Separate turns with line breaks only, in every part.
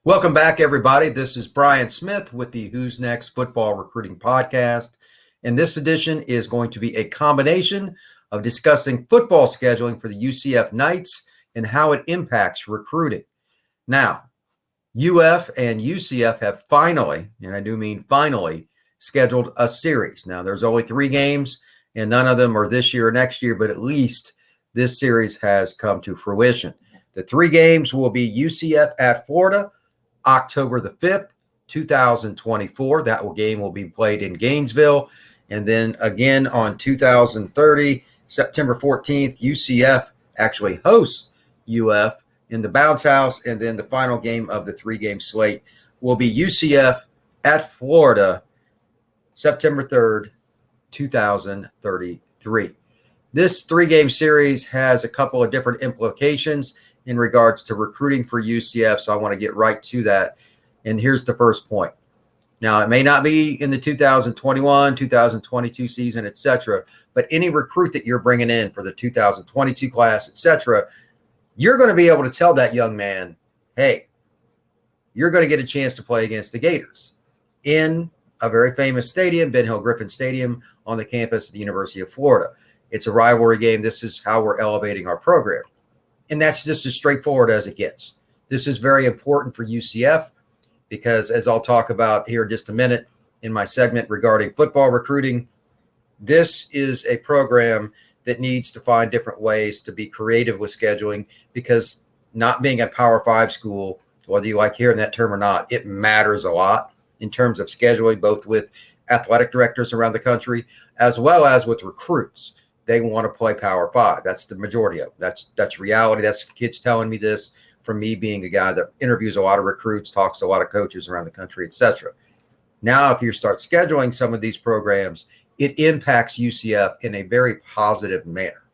Welcome back, everybody. This is Brian Smith with the Who's Next Football Recruiting Podcast. And this edition is going to be a combination of discussing football scheduling for the UCF Knights and how it impacts recruiting. Now, UF and UCF have finally, and I do mean finally, scheduled a series. Now, there's only 3 games, and none of them are this year or next year, but at least this series has come to fruition. The 3 games will be UCF at Florida, October the 5th, 2024. That game will be played in Gainesville. And then again on 2030, September 14th, UCF actually hosts UF in the Bounce House. And then the final game of the 3-game slate will be UCF at Florida, September 3rd, 2033. This 3-game series has a couple of different implications in regards to recruiting for UCF, so I want to get right to that. And here's the first point. Now, it may not be in the 2021, 2022 season, etc., but any recruit that you're bringing in for the 2022 class, etc., you're going to be able to tell that young man, hey, you're going to get a chance to play against the Gators in a very famous stadium, Ben Hill Griffin Stadium, on the campus of the University of Florida. It's a rivalry game. This is how we're elevating our program. And that's just as straightforward as it gets. This is very important for UCF because, as I'll talk about here in just a minute in my segment regarding football recruiting, this is a program that needs to find different ways to be creative with scheduling, because not being a Power 5 school, whether you like hearing that term or not, it matters a lot in terms of scheduling, both with athletic directors around the country as well as with recruits. They want to play Power 5. That's the majority of them. That's reality. That's kids telling me this from me being a guy that interviews a lot of recruits, talks to a lot of coaches around the country, etc. Now, if you start scheduling some of these programs, it impacts UCF in a very positive manner.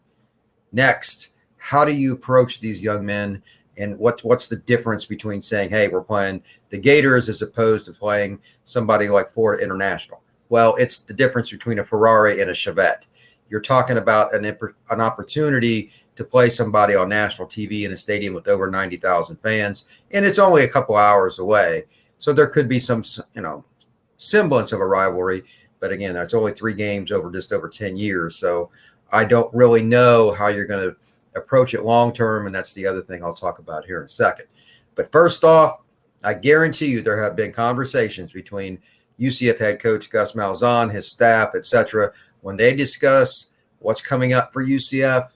Next, how do you approach these young men, and what's the difference between saying, hey, we're playing the Gators as opposed to playing somebody like Florida International? Well, it's the difference between a Ferrari and a Chevette. You're talking about an opportunity to play somebody on national TV in a stadium with over 90,000 fans, and it's only a couple hours away. So there could be some, semblance of a rivalry. But again, that's only 3 games over just over 10 years. So I don't really know how you're going to approach it long term, and that's the other thing I'll talk about here in a second. But first off, I guarantee you there have been conversations between UCF head coach Gus Malzahn, his staff, etc. When they discuss what's coming up for UCF,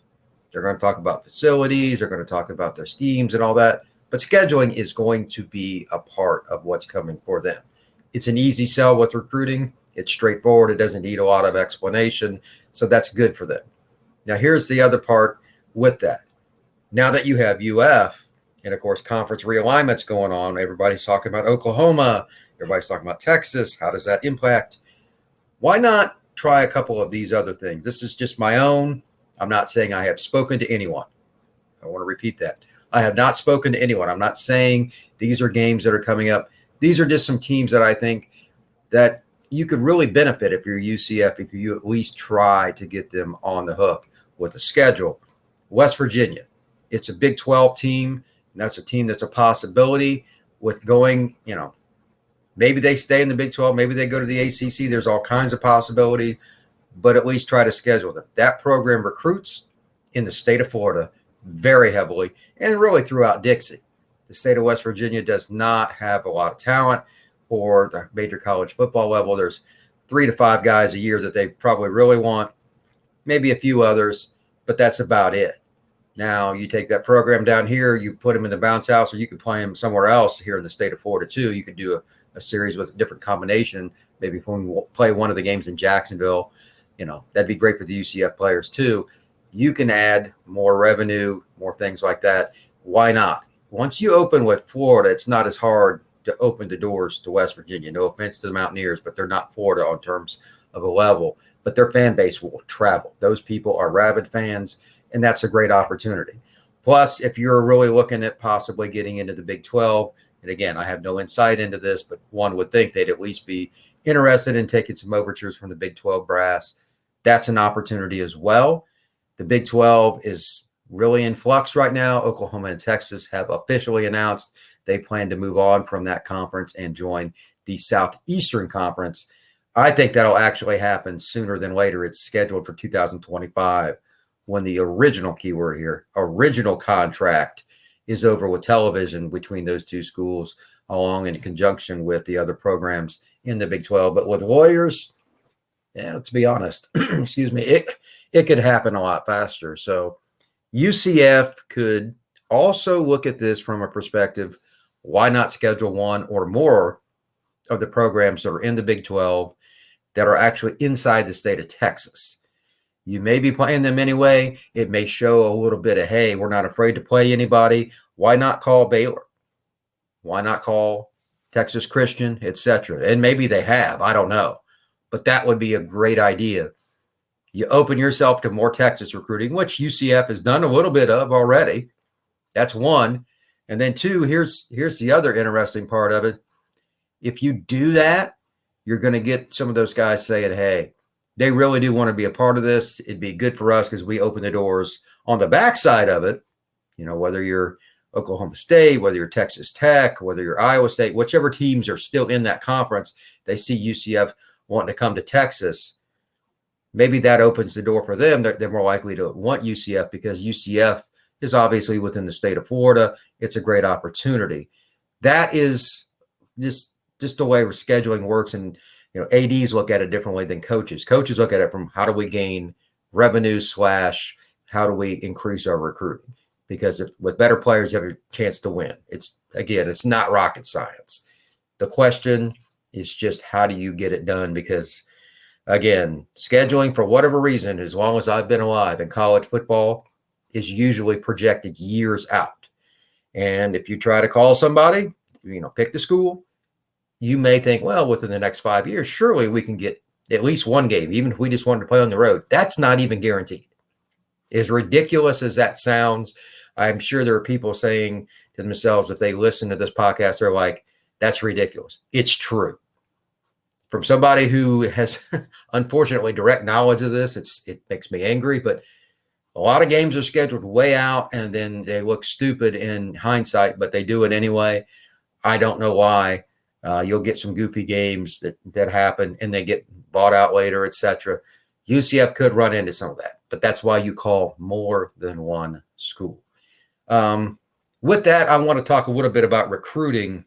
they're going to talk about facilities, they're going to talk about their schemes and all that. But scheduling is going to be a part of what's coming for them. It's an easy sell with recruiting. It's straightforward. It doesn't need a lot of explanation. So that's good for them. Now, here's the other part with that. Now that you have UF, and of course, conference realignment's going on, everybody's talking about Oklahoma, everybody's talking about Texas. How does that impact? Why not try a couple of these other things? This is just my own. I'm not saying I have spoken to anyone. I want to repeat that. I have not spoken to anyone. I'm not saying these are games that are coming up. These are just some teams that I think that you could really benefit if you're UCF, if you at least try to get them on the hook with a schedule. West Virginia, it's a Big 12 team, and that's a team that's a possibility with going, maybe they stay in the Big 12, maybe they go to the ACC. There's all kinds of possibility, but at least try to schedule them. That program recruits in the state of Florida very heavily, and really throughout Dixie. The state of West Virginia does not have a lot of talent for the major college football level. There's 3 to 5 guys a year that they probably really want, maybe a few others, but that's about it. Now, you take that program down here, you put them in the Bounce House, or you could play them somewhere else here in the state of Florida too. You could do a series with a different combination. Maybe play one of the games in Jacksonville. That'd be great for the UCF players too. You can add more revenue, more things like that. Why not? Once you open with Florida, it's not as hard to open the doors to West Virginia. No offense to the Mountaineers, but they're not Florida on terms of a level. But their fan base will travel. Those people are rabid fans, and that's a great opportunity. Plus, if you're really looking at possibly getting into the Big 12, and again, I have no insight into this, but one would think they'd at least be interested in taking some overtures from the Big 12 brass. That's an opportunity as well. The Big 12 is really in flux right now. Oklahoma and Texas have officially announced they plan to move on from that conference and join the Southeastern Conference. I think that'll actually happen sooner than later. It's scheduled for 2025 when the original keyword here, original contract, is over with television between those two schools, along in conjunction with the other programs in the Big 12. But with Warriors, yeah, to be honest, excuse me, it could happen a lot faster. So UCF could also look at this from a perspective, why not schedule one or more of the programs that are in the Big 12 that are actually inside the state of Texas? You may be playing them anyway. It may show a little bit of, hey, we're not afraid to play anybody. Why not call Baylor? Why not call Texas Christian, etc.? And maybe they have. I don't know. But that would be a great idea. You open yourself to more Texas recruiting, which UCF has done a little bit of already. That's one. And then two, here's the other interesting part of it. If you do that, you're going to get some of those guys saying, hey, they really do want to be a part of this. It'd be good for us because we open the doors on the backside of it. You know, whether you're Oklahoma State, whether you're Texas Tech, whether you're Iowa State, whichever teams are still in that conference, they see UCF wanting to come to Texas. Maybe that opens the door for them. They're more likely to want UCF because UCF is obviously within the state of Florida. It's a great opportunity. That is just the way scheduling works. And, you know, ADs look at it differently than coaches. Coaches look at it from how do we gain revenue / how do we increase our recruiting? Because with better players, you have a chance to win. It's not rocket science. The question is just how do you get it done? Because, again, scheduling for whatever reason, as long as I've been alive in college football, is usually projected years out. And if you try to call somebody, you know, pick the school, you may think, well, within the next 5 years, surely we can get at least one game, even if we just wanted to play on the road. That's not even guaranteed. As ridiculous as that sounds, I'm sure there are people saying to themselves, if they listen to this podcast, they're like, that's ridiculous. It's true. From somebody who has, unfortunately, direct knowledge of this, it makes me angry, but a lot of games are scheduled way out, and then they look stupid in hindsight, but they do it anyway. I don't know why. You'll get some goofy games that happen, and they get bought out later, etc. UCF could run into some of that, but that's why you call more than one school. With that, I want to talk a little bit about recruiting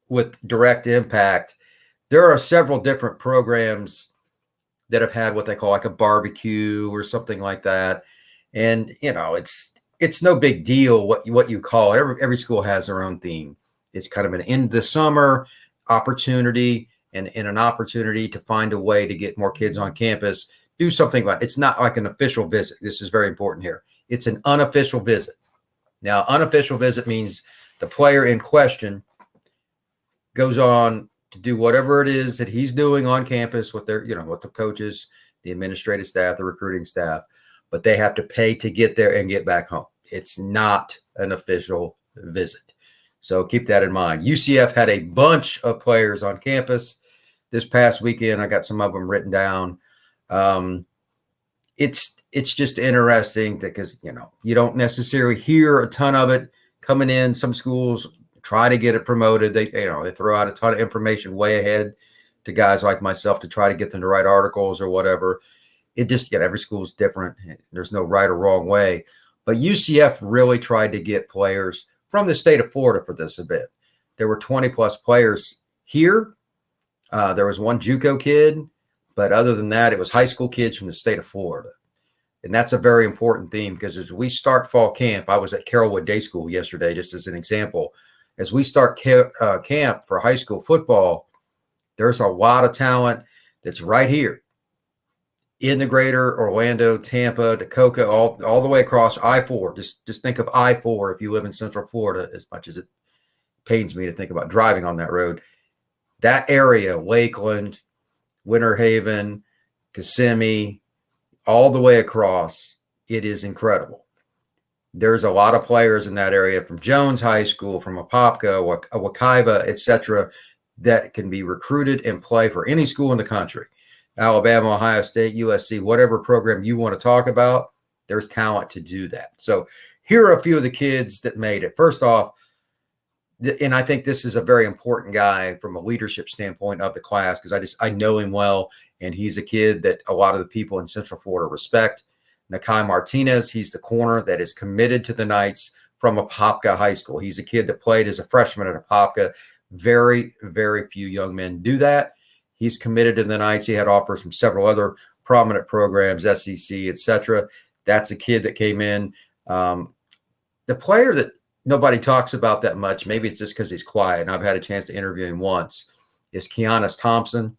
with direct impact. There are several different programs that have had what they call like a barbecue or something like that. And, you know, it's no big deal what you call it. Every school has their own theme. It's kind of an end of the summer opportunity and an opportunity to find a way to get more kids on campus, do something about it. It's not like an official visit. This is very important here. It's an unofficial visit. Now, unofficial visit means the player in question goes on to do whatever it is that he's doing on campus with their, you know, with the coaches, the administrative staff, the recruiting staff, but they have to pay to get there and get back home. It's not an official visit. So keep that in mind. UCF had a bunch of players on campus this past weekend. I got some of them written down. It's just interesting because, you know, you don't necessarily hear a ton of it coming in. Some schools try to get it promoted. They throw out a ton of information way ahead to guys like myself to try to get them to write articles or whatever. It just, every school is different. There's no right or wrong way. But UCF really tried to get players from the state of Florida for this event. There were 20 plus players here. There was one JUCO kid, but other than that, it was high school kids from the state of Florida. And that's a very important theme because as we start fall camp, I was at Carrollwood Day School yesterday, just as an example. As we start camp for high school football, there's a lot of talent that's right here in the greater Orlando, Tampa, Tacoma, all the way across I-4. Just think of I-4 if you live in Central Florida, as much as it pains me to think about driving on that road. That area, Lakeland, Winter Haven, Kissimmee, all the way across, it is incredible. There's a lot of players in that area from Jones High School, from Apopka, Wekiva, etc., that can be recruited and play for any school in the country. Alabama, Ohio State, USC, whatever program you want to talk about, There's talent to do that. So here are a few of the kids that made it. First off, and I think this is a very important guy from a leadership standpoint of the class, because I know him well, and he's a kid that a lot of the people in Central Florida respect. Nakai Martinez, he's the corner that is committed to the Knights from Apopka High School. He's a kid that played as a freshman at Apopka. Very, very few young men do that. He's committed to the Knights. He had offers from several other prominent programs, SEC, etc. That's a kid that came in. The player that nobody talks about that much, maybe it's just because he's quiet, and I've had a chance to interview him once, is Keanis Thompson.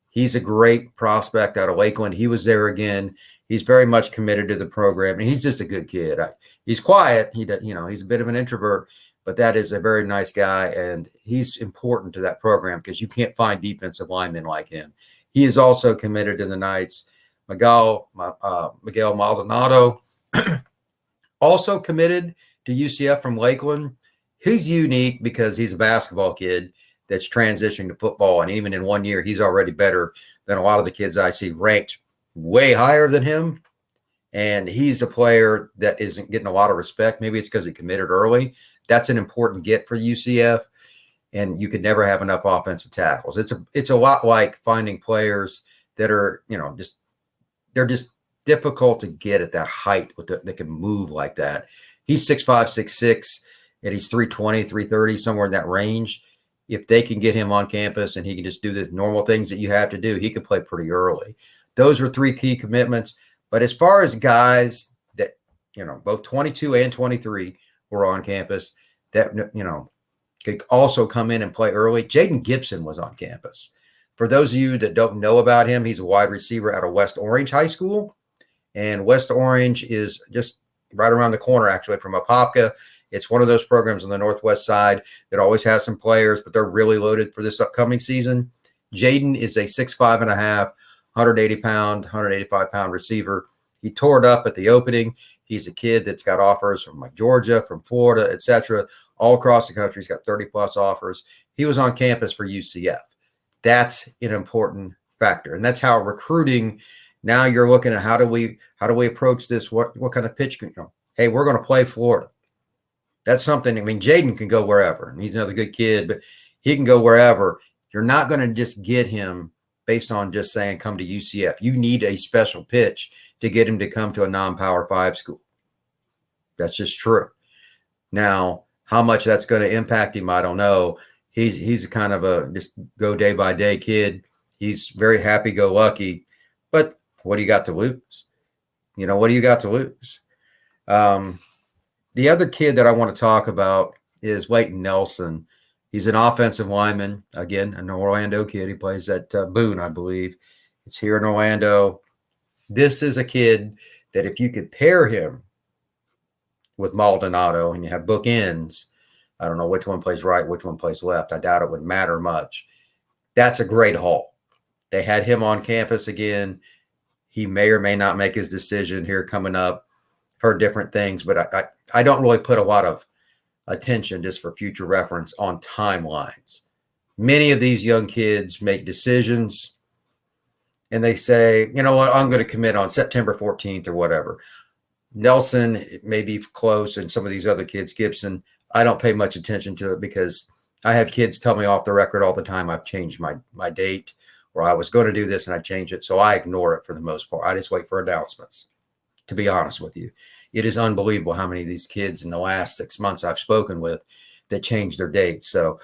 He's a great prospect out of Lakeland. He was there again. He's very much committed to the program, and he's just a good kid. He's quiet. He's a bit of an introvert, but that is a very nice guy, and he's important to that program because you can't find defensive linemen like him. He is also committed to the Knights. Miguel Maldonado, also committed to UCF from Lakeland. He's unique because he's a basketball kid that's transitioning to football, and even in 1 year, he's already better than a lot of the kids I see ranked way higher than him. And he's a player that isn't getting a lot of respect. Maybe it's because he committed early. That's an important get for UCF, and you could never have enough offensive tackles. It's a lot like finding players that are, they're just difficult to get at that height that can move like that. He's 6'5", 6'6", and he's 320, 330, somewhere in that range. If they can get him on campus and he can just do the normal things that you have to do, he could play pretty early. Those were three key commitments. But as far as guys that, both 22 and 23 were on campus that, could also come in and play early, Jaden Gibson was on campus. For those of you that don't know about him, he's a wide receiver out of West Orange High School. And West Orange is just right around the corner, actually, from Apopka. It's one of those programs on the northwest side that always has some players, but they're really loaded for this upcoming season. Jaden is a 6'5.5", 180-pound, 185-pound receiver. He tore it up at the opening. He's a kid that's got offers from Georgia, from Florida, etc., all across the country. He's got 30-plus offers. He was on campus for UCF. That's an important factor, and that's how recruiting. Now you're looking at how do we approach this? What kind of pitch can Hey, we're going to play Florida. That's something. I mean, Jaden can go wherever, and he's another good kid, but he can go wherever. You're not going to just get him based on just saying come to UCF. You need a special pitch to get him to come to a non-Power 5 school. That's just true. Now, how much that's going to impact him, I don't know. He's kind of a just go day by day kid. He's very happy-go-lucky, but what do you got to lose? What do you got to lose? The other kid that I want to talk about is Leighton Nelson. He's an offensive lineman, again, an Orlando kid. He plays at Boone, I believe. It's here in Orlando. This is a kid that if you could pair him with Maldonado and you have bookends, I don't know which one plays right, which one plays left. I doubt it would matter much. That's a great haul. They had him on campus again. He may or may not make his decision here coming up. Heard different things, but I don't really put a lot of attention, just for future reference, on timelines. Many of these young kids make decisions and they say, you know what, I'm going to commit on September 14th or whatever. Nelson may be close, and some of these other kids, Gibson, I don't pay much attention to it because I have kids tell me off the record all the time I've changed my date, or I was going to do this and I changed it. So I ignore it for the most part. I just wait for announcements, to be honest with you. It is unbelievable how many of these kids in the last 6 months I've spoken with that changed their dates. So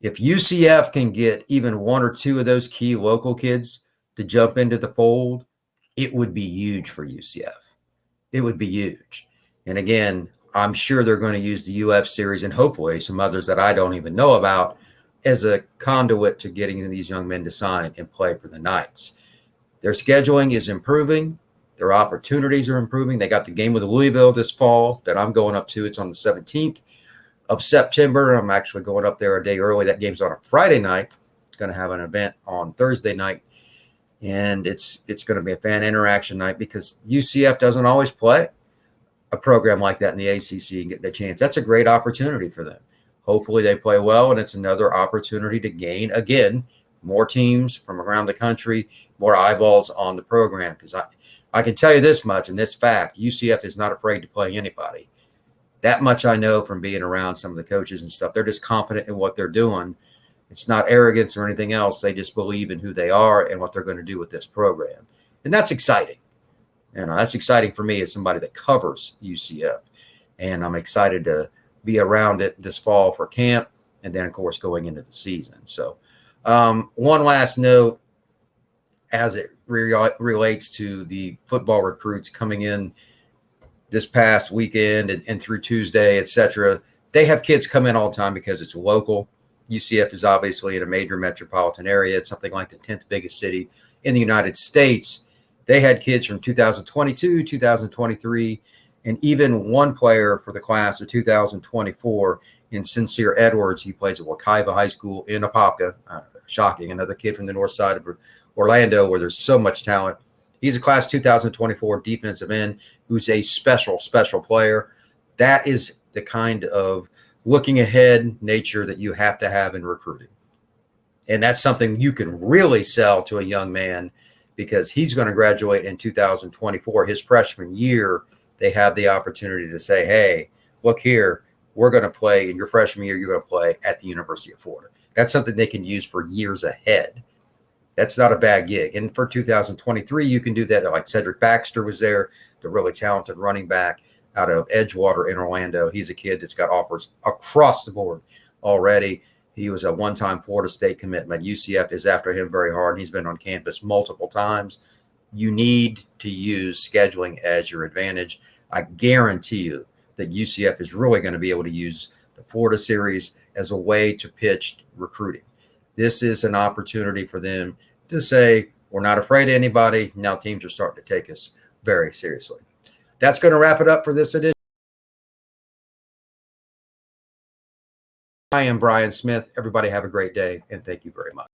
if UCF can get even one or two of those key local kids to jump into the fold, it would be huge for UCF. It would be huge. And again, I'm sure they're going to use the UF series and hopefully some others that I don't even know about as a conduit to getting these young men to sign and play for the Knights. Their scheduling is improving. Their opportunities are improving. They got the game with Louisville this fall that I'm going up to. It's on the 17th of September. I'm actually going up there a day early. That game's on a Friday night. It's going to have an event on Thursday night. And it's going to be a fan interaction night because UCF doesn't always play a program like that in the ACC and get the chance. That's a great opportunity for them. Hopefully they play well, and it's another opportunity to gain, again, more teams from around the country, more eyeballs on the program. Because I can tell you this much, and this fact, UCF is not afraid to play anybody. That much I know from being around some of the coaches and stuff. They're just confident in what they're doing. It's not arrogance or anything else. They just believe in who they are and what they're going to do with this program. And that's exciting. That's exciting for me as somebody that covers UCF. And I'm excited to be around it this fall for camp and then, of course, going into the season. So one last note as it relates to the football recruits coming in this past weekend and through Tuesday, etc. They have kids come in all the time because it's local. UCF is obviously in a major metropolitan area. It's something like the 10th biggest city in the United States. They had kids from 2022, 2023, and even one player for the class of 2024 in Sincere Edwards. He plays at Wekiva High School in Apopka. Shocking. Another kid from the north side of Orlando where there's so much talent. He's a class 2024 defensive end who's a special player. That is the kind of looking ahead nature that you have to have in recruiting. And that's something you can really sell to a young man because he's going to graduate in 2024. His freshman year, they have the opportunity to say, hey, look here, we're going to play in your freshman year, you're going to play at the University of Florida. That's something they can use for years ahead. That's not a bad gig. And for 2023, you can do that. Like Cedric Baxter was there, the really talented running back out of Edgewater in Orlando. He's a kid that's got offers across the board already. He was a one-time Florida State commitment. UCF is after him very hard. He's been on campus multiple times. You need to use scheduling as your advantage. I guarantee you that UCF is really going to be able to use the Florida series as a way to pitch recruiting. This is an opportunity for them to say, we're not afraid of anybody. Now teams are starting to take us very seriously. That's going to wrap it up for this edition. I am Brian Smith. Everybody have a great day, and thank you very much.